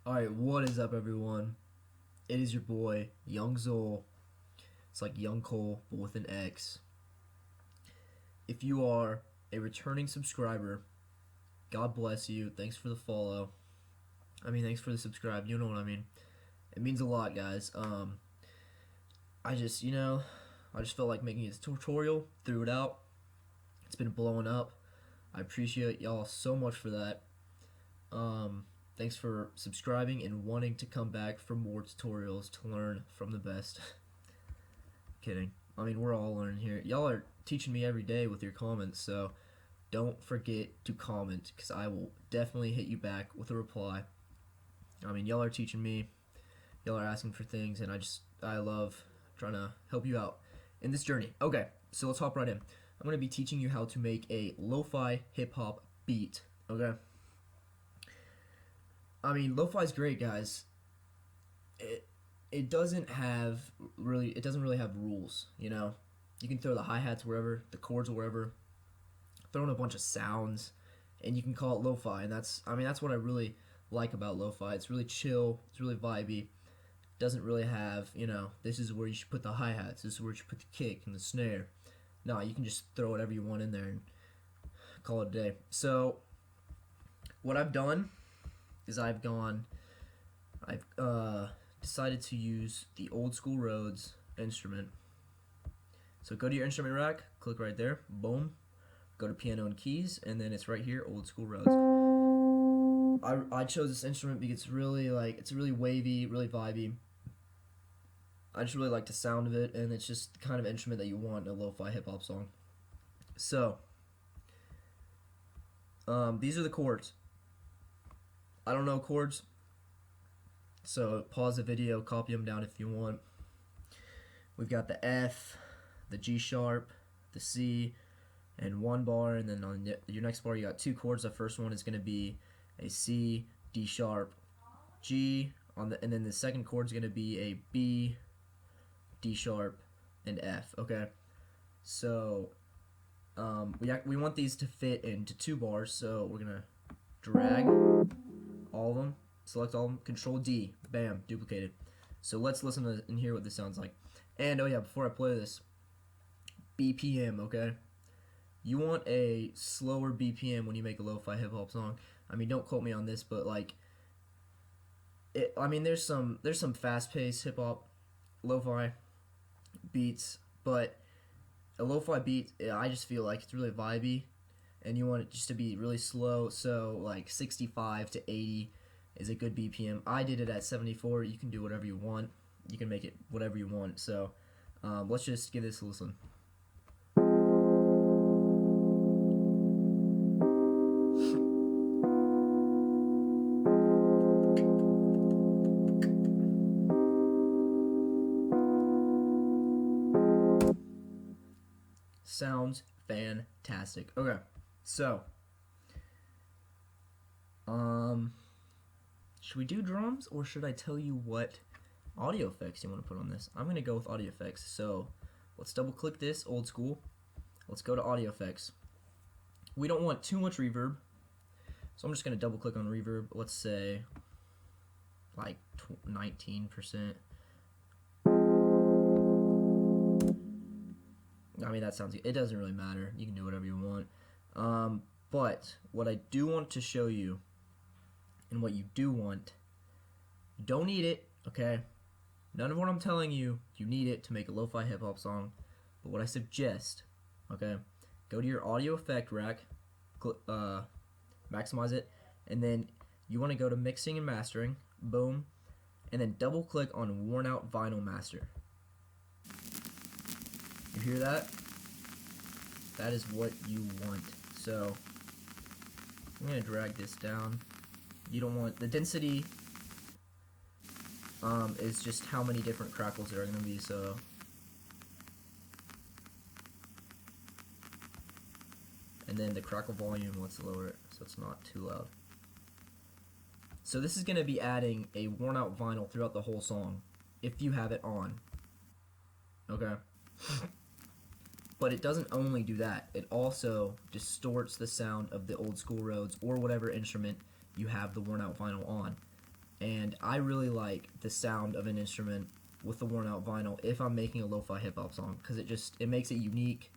Alright, what is up, everyone? It is your boy, Young Xole. It's like Young Cole, but with an X. If you are a returning subscriber, God bless you. Thanks for the follow. Thanks for the subscribe. You know what I mean. It means a lot, guys. I just felt like making a tutorial, threw it out. It's been blowing up. I appreciate y'all so much for that. Thanks for subscribing and wanting to come back for more tutorials to learn from the best. Kidding. We're all learning here. Y'all are teaching me every day with your comments, so don't forget to comment, because I will definitely hit you back with a reply. Y'all are teaching me. Y'all are asking for things, and I love trying to help you out in this journey. Okay, so let's hop right in. I'm going to be teaching you how to make a lo-fi hip-hop beat, okay? Lo-fi is great, guys. It doesn't really have rules, you know? You can throw the hi-hats wherever, the chords wherever, throw in a bunch of sounds, and you can call it lo-fi, and that's what I really like about lo-fi. It's really chill, it's really vibey. It doesn't really have, this is where you should put the hi-hats, this is where you should put the kick and the snare. No, you can just throw whatever you want in there and call it a day. So, what I've done is I've decided to use the Old School Rhodes instrument. So go to your instrument rack, click right there, boom, go to piano and keys, and then it's right here, Old School Rhodes. I chose this instrument because it's really wavy, really vibey. I just really like the sound of it, and it's just the kind of instrument that you want in a lo-fi hip-hop song. So, these are the chords. I don't know chords, so pause the video, copy them down if you want. We've got the F, the G sharp, the C, and one bar, and then on your next bar you got two chords. The first one is going to be a C, D sharp, G, and then the second chord is going to be a B, D sharp, and F. Okay, so we want these to fit into two bars, so we're gonna drag all of them, select all of them, Control D, bam, duplicated. So let's listen to and hear what this sounds like. And oh yeah, before I play this, BPM, okay? You want a slower BPM when you make a lo-fi hip hop song. Don't quote me on this, but there's some fast-paced hip hop lo-fi beats, but a lo-fi beat, I just feel like it's really vibey, and you want it just to be really slow, so like 65 to 80 is a good BPM. I did it at 74. You can do whatever you want. You can make it whatever you want. So let's just give this a listen. Sounds fantastic. Okay, so should we do drums, or should I tell you what audio effects you want to put on this? I'm gonna go with audio effects. So let's double click this, Old School. Let's go to audio effects. We don't want too much reverb, so I'm just gonna double click on reverb. Let's say like 19%. That sounds good. It doesn't really matter. You can do whatever you want. But what I do want to show you, and what you do want, you don't need it, okay? None of what I'm telling you, you need it to make a lo-fi hip-hop song. But what I suggest, okay, go to your audio effect rack, maximize it, and then you want to go to mixing and mastering, boom, and then double click on worn out vinyl master. You hear that? That is what you want. So I'm gonna drag this down. You don't want the density. Is just how many different crackles there are gonna be. So and then the crackle volume. Let's lower it so it's not too loud. So this is gonna be adding a worn out vinyl throughout the whole song if you have it on. Okay. But it doesn't only do that, it also distorts the sound of the Old School Rhodes or whatever instrument you have the worn out vinyl on. and I really like the sound of an instrument with the worn out vinyl if I'm making a lo-fi hip-hop song, because it makes it unique,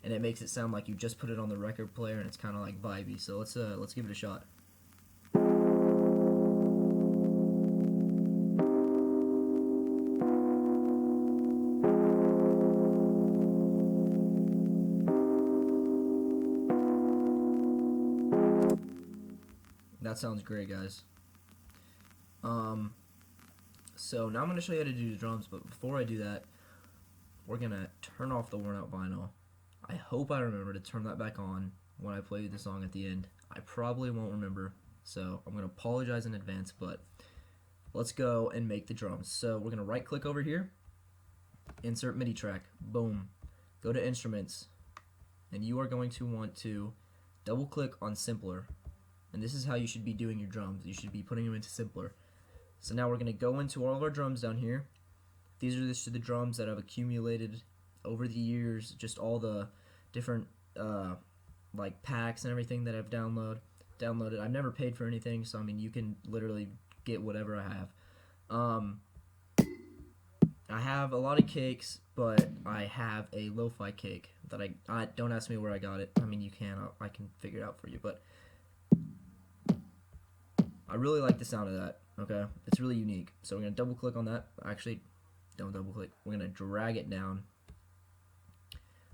and it makes it sound like you just put it on the record player, and it's kind of like vibey. So let's give it a shot. That sounds great, guys. So now I'm going to show you how to do the drums, but before I do that, we're going to turn off the worn out vinyl. I hope I remember to turn that back on when I play the song at the end. I probably won't remember, so I'm going to apologize in advance, but let's go and make the drums. So we're going to right click over here, insert MIDI track, boom, go to instruments, and you are going to want to double click on simpler. And this is how you should be doing your drums. You should be putting them into simpler. So now we're going to go into all of our drums down here. These are just the drums that I've accumulated over the years, just all the different like packs and everything that I've downloaded. I've never paid for anything, so I mean you can literally get whatever I have. I have a lot of cakes, but I have a lo-fi cake that I don't ask me where I got it. I mean you can, I can figure it out for you, but I really like the sound of that. Okay, it's really unique. So we're gonna double click on that. Actually, don't double click. We're gonna drag it down.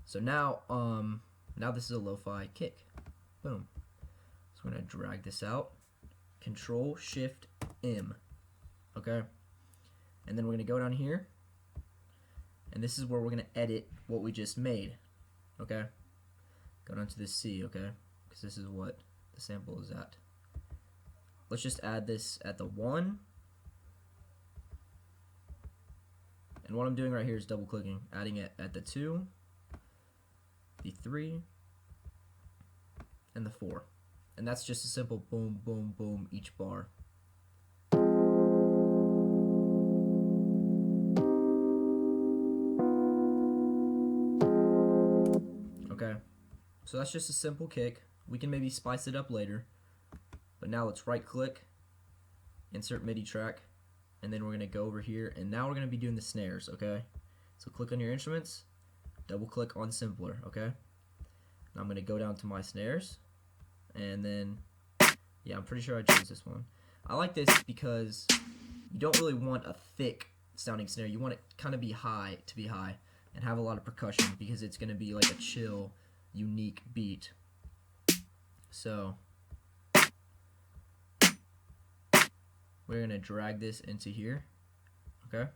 So now, now this is a lo-fi kick. Boom. So we're gonna drag this out. Control Shift M. Okay, and then we're gonna go down here, and this is where we're gonna edit what we just made. Okay, go down to this C. Okay, because this is what the sample is at. Let's just add this at the 1. And what I'm doing right here is double clicking, adding it at the 2, the 3, and the 4. And that's just a simple boom, boom, boom each bar. Okay, so that's just a simple kick. We can maybe spice it up later. But now let's right click, insert MIDI track, and then we're going to go over here, and now we're going to be doing the snares, okay? So click on your instruments, double click on simpler, okay? And I'm going to go down to my snares, and then, yeah, I'm pretty sure I chose this one. I like this because you don't really want a thick sounding snare. You want it kind of be high, and have a lot of percussion, because it's going to be like a chill, unique beat. So we're going to drag this into here, okay?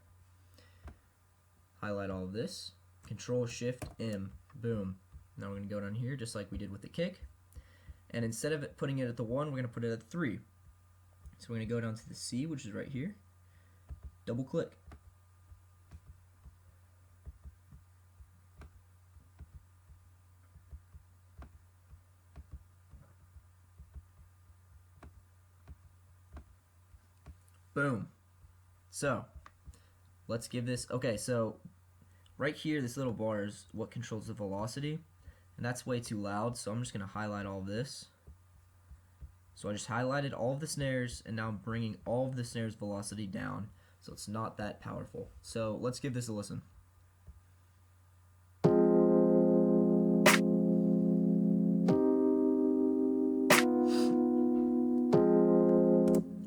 Highlight all of this, Control Shift M, boom. Now we're going to go down here just like we did with the kick, and instead of putting it at the 1, we're going to put it at 3. So we're going to go down to the C, which is right here, double click. Boom. So let's give this, okay, so right here this little bar is what controls the velocity, and that's way too loud, so I'm just going to highlight all of this. So I just highlighted all of the snares, and now I'm bringing all of the snares velocity down, so it's not that powerful. So let's give this a listen.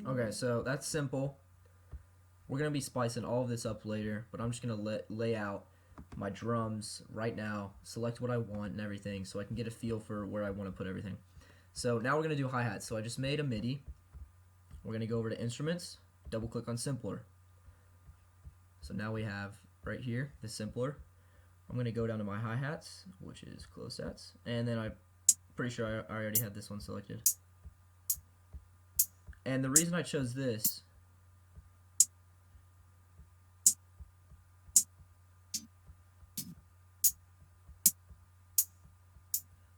Okay, so that's simple. We're going to be spicing all of this up later, but I'm just going to lay out my drums right now, select what I want and everything, so I can get a feel for where I want to put everything. So now we're going to do hi-hats. So I just made a MIDI. We're going to go over to Instruments, double click on Simpler. So now we have right here the Simpler. I'm going to go down to my hi-hats, which is close sats, and then I'm pretty sure I already had this one selected. And the reason I chose this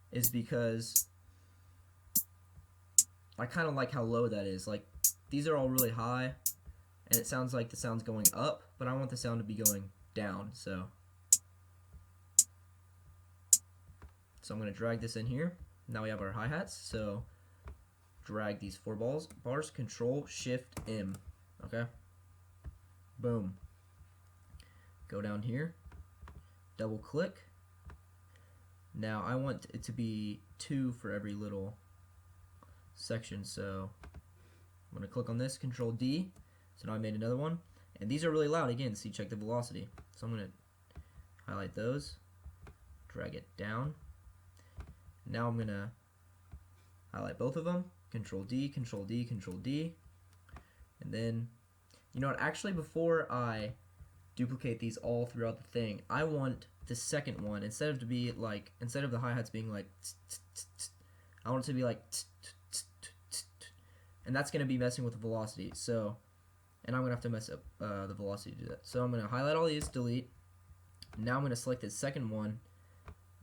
is because I kind of like how low that is. Like, these are all really high, and it sounds like the sound's going up, but I want the sound to be going down, so I'm going to drag this in here. Now we have our hi-hats, so drag these four bars, Control Shift M, okay? Boom. Go down here, double click. Now I want it to be 2 for every little section, so I'm gonna click on this, Control D. So now I made another one, and these are really loud again. See, check the velocity. So I'm gonna highlight those, drag it down. Now I'm gonna highlight both of them, Control D, Control D, Control D, and then, you know what, actually before I duplicate these all throughout the thing, I want the second one, instead of the hi-hats being like, I want it to be like, and that's gonna be messing with the velocity, so, and I'm gonna have to mess up the velocity to do that. So I'm gonna highlight all these, delete. Now I'm gonna select the second one,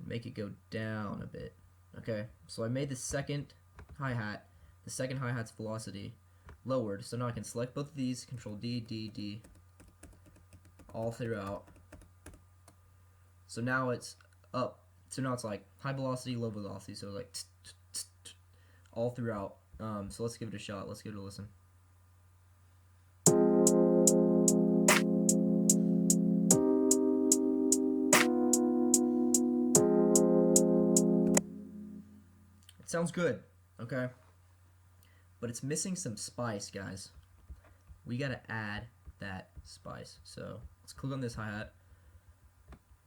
make it go down a bit. Okay, so I made the second hi-hat, the second hi-hat's velocity lowered, so now I can select both of these, Control D, D, D, all throughout. So now it's up, so now it's like high velocity, low velocity, so like all throughout. So let's give it a shot, let's give it a listen. It sounds good, okay? But it's missing some spice, guys. We gotta add that spice. So let's click on this hi-hat,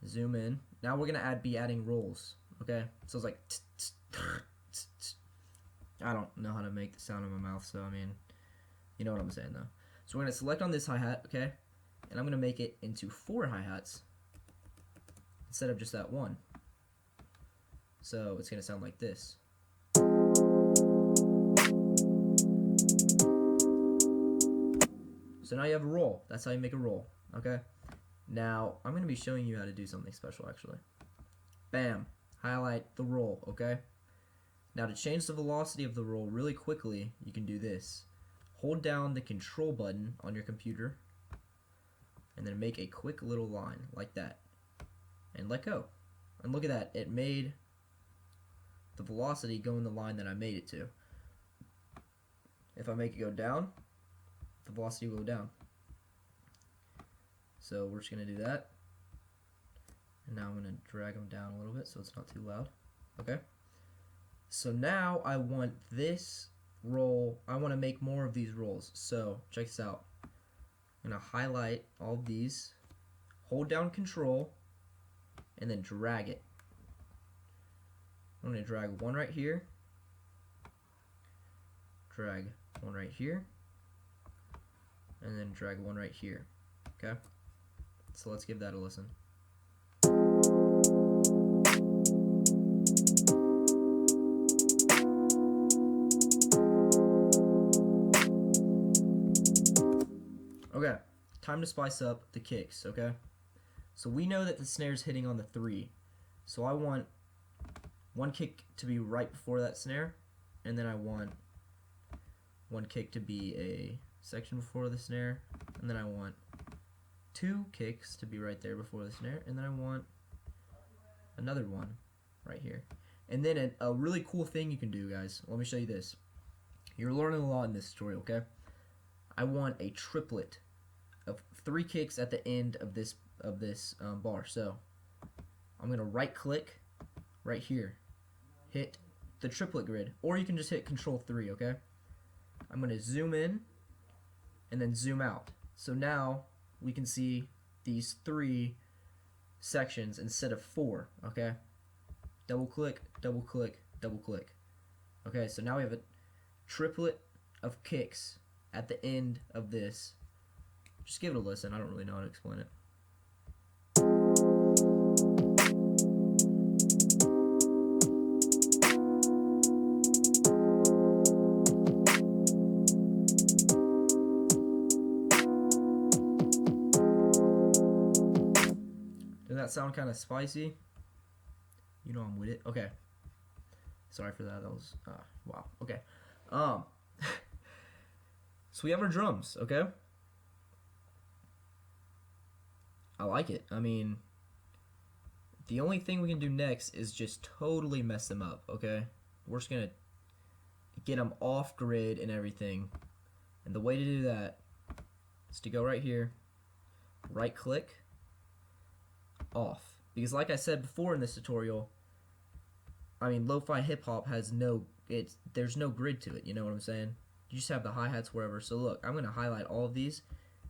zoom in. Now we're gonna be adding rolls, okay? So it's like, I don't know how to make the sound in my mouth, so I mean, you know what I'm saying though. So we're gonna select on this hi-hat, okay? And I'm gonna make it into 4 hi-hats instead of just that one. So it's gonna sound like this. So now you have a roll. That's how you make a roll, okay? Now, I'm going to be showing you how to do something special, actually. Bam. Highlight the roll, okay? Now, to change the velocity of the roll really quickly, you can do this. Hold down the Control button on your computer, and then make a quick little line, like that. And let go. And look at that. It made the velocity go in the line that I made it to. If I make it go down, the velocity will go down. So we're just going to do that. And now I'm going to drag them down a little bit so it's not too loud. Okay? So now I want this roll, I want to make more of these rolls. So check this out. I'm going to highlight all of these, hold down Control, and then drag it. I'm going to drag one right here, drag one right here, and then drag one right here. Okay? So let's give that a listen. Okay, time to spice up the kicks, okay? So we know that the snare's hitting on the 3. So I want one kick to be right before that snare, and then I want one kick to be a section before the snare, and then I want 2 kicks to be right there before the snare, and then I want another one right here. And then a really cool thing you can do, guys, let me show you this. You're learning a lot in this tutorial, okay? I want a triplet of 3 kicks at the end of this bar. So I'm gonna right click right here, hit the triplet grid, or you can just hit Control 3, okay? I'm gonna zoom in and then zoom out. So now we can see these 3 sections instead of 4, okay? Double click, double click, double click. Okay, so now we have a triplet of kicks at the end of this. Just give it a listen. I don't really know how to explain it. Does that sound kind of spicy? You know I'm with it. Okay. Sorry for that. That was wow. Okay. So we have our drums, okay? I like it. I mean, the only thing we can do next is just totally mess them up, okay? We're just gonna get them off grid and everything. And the way to do that is to go right here, right click, off. Because like I said before in this tutorial, I mean, lo-fi hip-hop has there's no grid to it, you know what I'm saying? You just have the hi-hats wherever. So look, I'm going to highlight all of these,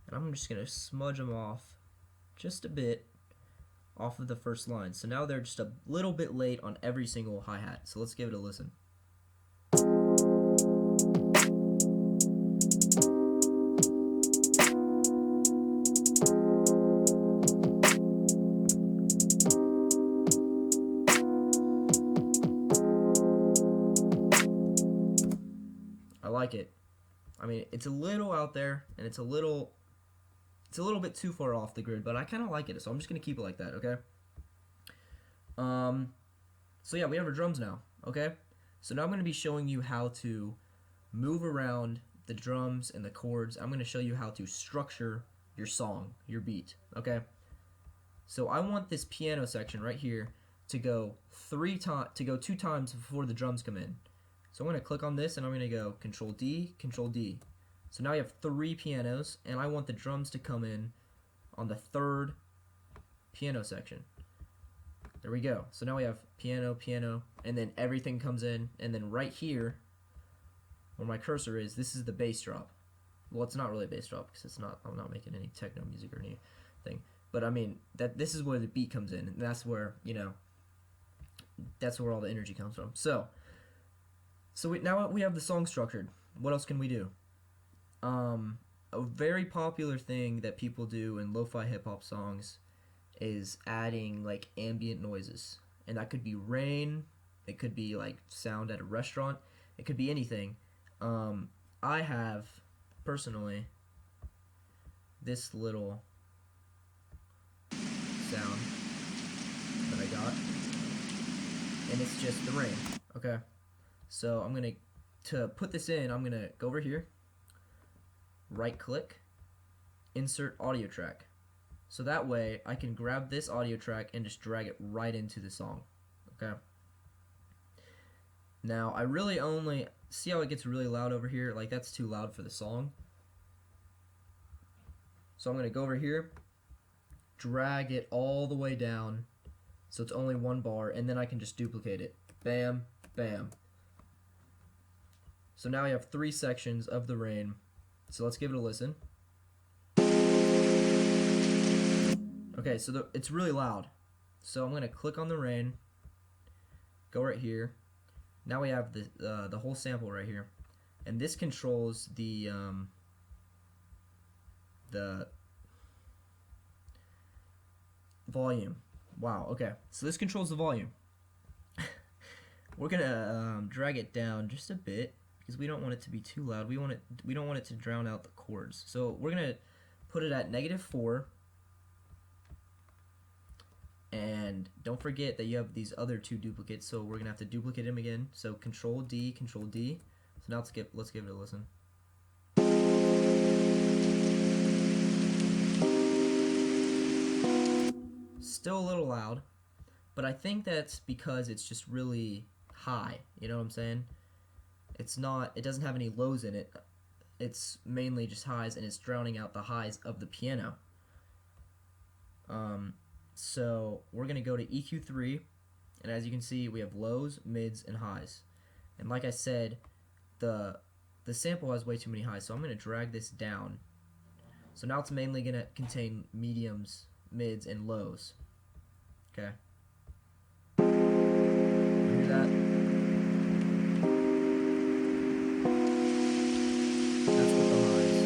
and I'm just going to smudge them off just a bit off of the first line. So now they're just a little bit late on every single hi-hat. So let's give it a listen. I like it. I mean, it's a little out there, and it's a little bit too far off the grid, but I kind of like it, so I'm just gonna keep it like that, okay? So yeah, we have our drums now, okay? So now I'm gonna be showing you how to move around the drums and the chords. I'm gonna show you how to structure your song, your beat, okay? So I want this piano section right here to go two times before the drums come in. So I'm going to click on this and I'm going to go Control D, Control D. So now I have 3 pianos and I want the drums to come in on the 3rd piano section. There we go. So now we have piano, piano, and then everything comes in, and then right here where my cursor is, this is the bass drop. Well, it's not really a bass drop because I'm not making any techno music or anything. But I mean, this is where the beat comes in, and that's where, you know, that's where all the energy comes from. So now we have the song structured. What else can we do? A very popular thing that people do in lo-fi hip-hop songs is adding like ambient noises. And that could be rain, it could be like sound at a restaurant, it could be anything. I have, personally, this little sound that I got, and it's just the rain, okay? So to put this in, I'm gonna go over here, right click, insert audio track. So that way I can grab this audio track and just drag it right into the song, okay? Now I really only, see how it gets really loud over here? Like that's too loud for the song. So I'm gonna go over here, drag it all the way down so it's only 1 bar, and then I can just duplicate it. Bam, bam. So now I have 3 sections of the rain. So let's give it a listen. Okay, so it's really loud. So I'm gonna click on the rain, go right here. Now we have the whole sample right here, and this controls the volume. Wow. Okay, so this controls the volume. We're gonna drag it down just a bit because we don't want it to be too loud. We don't want it to drown out the chords. So we're gonna put it at -4. And don't forget that you have these other 2 duplicates, so we're gonna have to duplicate them again. So Control D, Control D. So now let's give it a listen. Still a little loud, but I think that's because it's just really high. You know what I'm saying? It doesn't have any lows in it. It's mainly just highs, and it's drowning out the highs of the piano. So we're going to go to EQ3, and as you can see, we have lows, mids, and highs. And like I said, the sample has way too many highs, so I'm going to drag this down. So now it's mainly going to contain mediums, mids, and lows. Okay. You hear that? That's with the highs.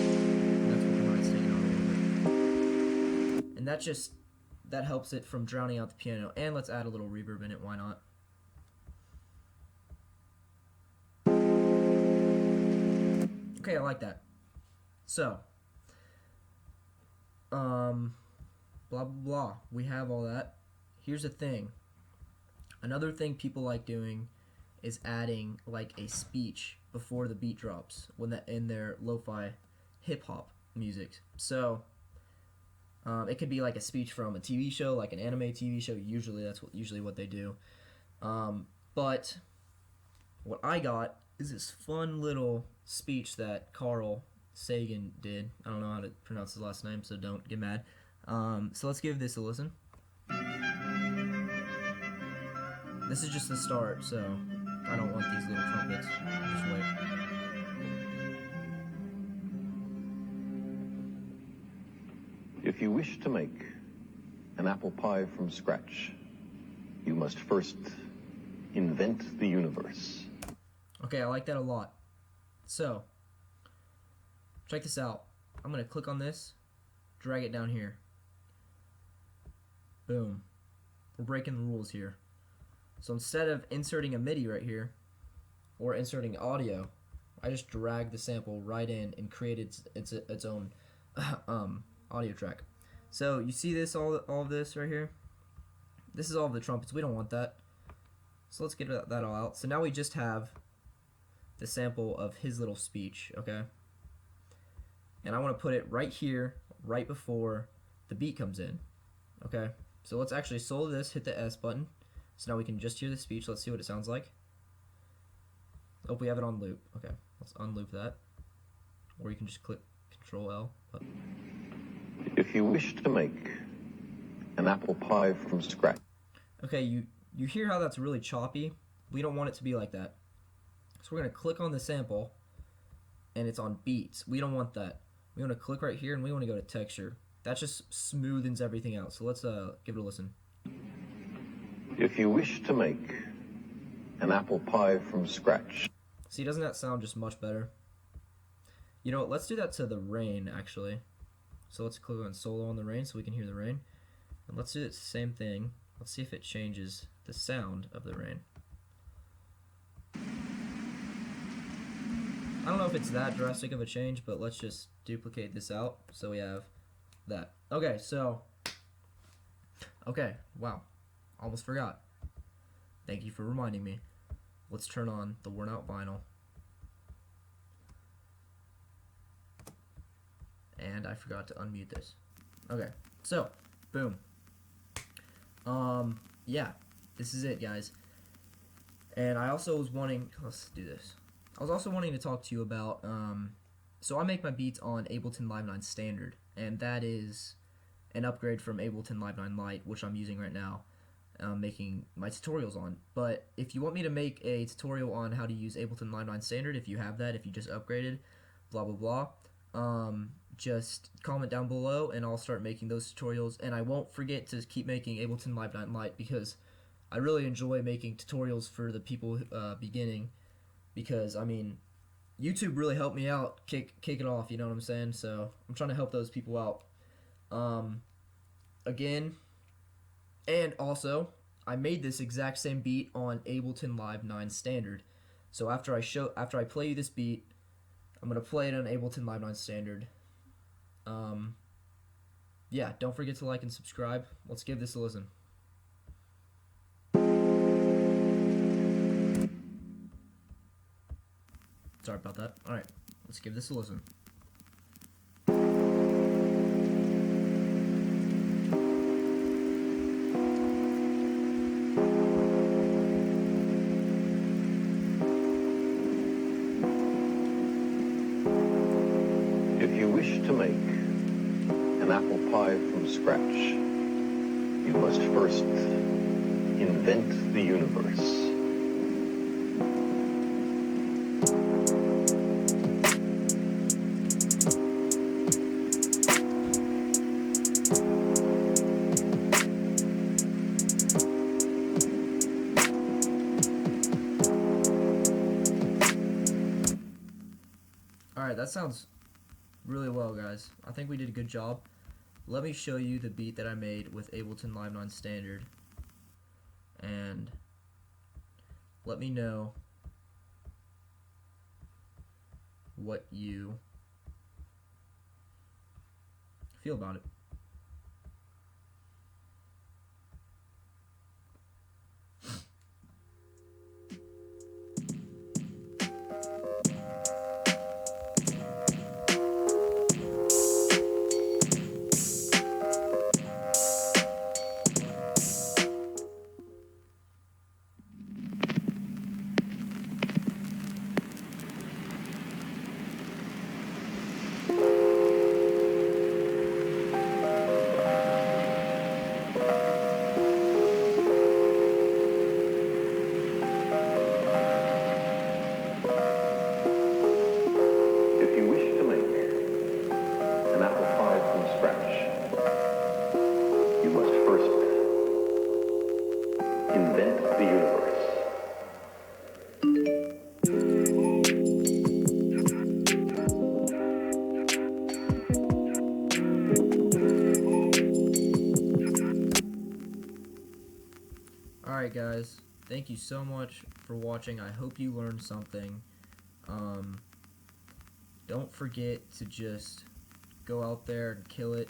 That's with the highs taking on a little bit. And that helps it from drowning out the piano. And let's add a little reverb in it, why not? Okay, I like that. So, blah blah blah. We have all that. Here's the thing. Another thing people like doing is adding like a speech before the beat drops in their lo-fi hip-hop music. So it could be like a speech from a TV show, like an anime TV show. Usually that's usually what they do. But what I got is this fun little speech that Carl Sagan did. I don't know how to pronounce his last name, so don't get mad. So let's give this a listen. This is just the start, so I don't want these little trumpets. Just wait. If you wish to make an apple pie from scratch, you must first invent the universe. Okay, I like that a lot. So, check this out. I'm going to click on this, drag it down here. Boom. We're breaking the rules here. So instead of inserting a MIDI right here, or inserting audio, I just drag the sample right in and created its own audio track. So you see this, all of this right here? This is all of the trumpets. We don't want that. So let's get that all out. So now we just have the sample of his little speech, okay? And I want to put it right here, right before the beat comes in, okay? So let's actually solo this, hit the S button. So now we can just hear the speech. Let's see what it sounds like. Oh, we have it on loop. Okay, let's unloop that. Or you can just click Control L. If you wish to make an apple pie from scratch. Okay, you hear how that's really choppy? We don't want it to be like that. So we're going to click on the sample, and it's on beats. We don't want that. We want to click right here, and we want to go to texture. That just smoothens everything out. So let's give it a listen. If you wish to make an apple pie from scratch. See, doesn't that sound just much better? You know what, let's do that to the rain, actually. So let's click on solo on the rain so we can hear the rain. And let's do the same thing. Let's see if it changes the sound of the rain. I don't know if it's that drastic of a change, but let's just duplicate this out so we have that. Okay, so, okay, wow, almost forgot. Thank you for reminding me. Let's turn on the worn out vinyl. And I forgot to unmute this. Okay, so, boom. Yeah, this is it, guys. And I also was wanting, let's do this. I was also wanting to talk to you about, so I make my beats on Ableton Live 9 Standard, and that is an upgrade from Ableton Live 9 Lite, which I'm using right now, making my tutorials on. But if you want me to make a tutorial on how to use Ableton Live 9 Standard, if you have that, if you just upgraded, blah blah blah, just comment down below and I'll start making those tutorials. And I won't forget to keep making Ableton Live 9 Lite because I really enjoy making tutorials for the people beginning, because I mean YouTube really helped me out, kick it off, you know what I'm saying? So I'm trying to help those people out. Again, and also I made this exact same beat on Ableton Live 9 Standard. So after I play you this beat, I'm gonna play it on Ableton Live 9 Standard. Yeah, don't forget to like and subscribe. Let's give this a listen. Sorry about that. Alright, let's give this a listen. If you wish to make an apple pie from scratch, you must first invent the universe. Alright, that sounds really well, guys. I think we did a good job. Let me show you the beat that I made with Ableton Live 9 Standard, and let me know what you feel about it. Alright guys, thank you so much for watching. I hope you learned something. Don't forget to just go out there and kill it.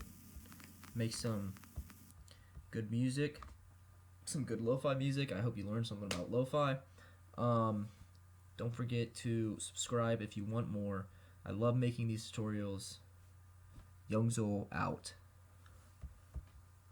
Make some good music, some good lo-fi music. I hope you learned something about lo-fi. Don't forget to subscribe if you want more. I love making these tutorials. Young Xole out.